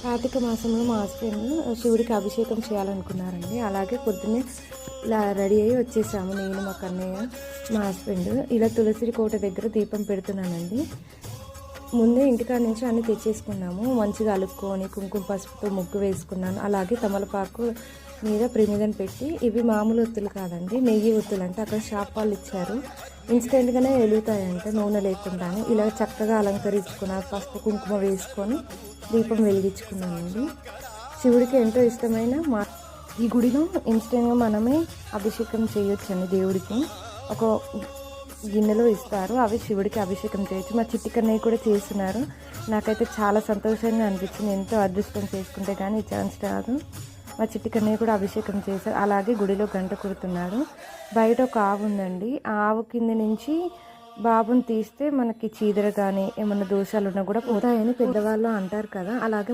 కార్తీక మాసంలో మా హస్బెండ్ శివుడికి అభిషేకం చేయాలనుకున్నారండి. అలాగే పొద్దున్నే ఇలా రెడీ అయ్యి వచ్చేసాము, నేను మా కన్నయ్య మా హస్బెండ్. ఇలా తులసి కోట దగ్గర దీపం పెడుతున్నానండి. ముందే ఇంటికాడ నుంచి అన్నీ తెచ్చేసుకున్నాము. మంచిగా అలుక్కొని కుంకుమ పసుపుతో ముగ్గు వేసుకున్నాను. అలాగే తమలపాకు మీద ప్రమిదను పెట్టి, ఇవి మామూలు ఒత్తులు కాదండి, నెయ్యి ఒత్తులు. అంటే అక్కడ షాప్ వాళ్ళు ఇచ్చారు, ఇన్స్టెంట్గానే వెలుగుతాయంటే నూనె లేకుండానే. ఇలా చక్కగా అలంకరించుకున్నాను, పసుపు కుంకుమ వేసుకొని దీపం వెలిగించుకున్నానండి. శివుడికి ఎంతో ఇష్టమైన ఈ గుడిలో ఇన్స్టెంట్గా మనమే అభిషేకం చేయొచ్చండి. దేవుడికి ఒక గిన్నెలో ఇస్తారు, అవి శివుడికి అభిషేకం చేయొచ్చు. మా చిట్టి కన్నయ్య కూడా చేస్తున్నారు. నాకైతే చాలా సంతోషంగా అనిపించింది. ఎంతో అదృష్టం చేసుకుంటే కానీ ఈ ఛాన్స్ రాదు. మా చిట్టి కన్నయ్య కూడా అభిషేకం చేశారు. అలాగే గుడిలో గంట కొడుతున్నాడు. బయట ఒక ఆవు ఉందండి, ఆ ఆవు కింద నుంచి బాబుని తీస్తే మనకి చీదర కానీ ఏమన్నా దోషాలు ఉన్నా కూడా పోతాయని పెద్దవాళ్ళు అంటారు కదా. అలాగే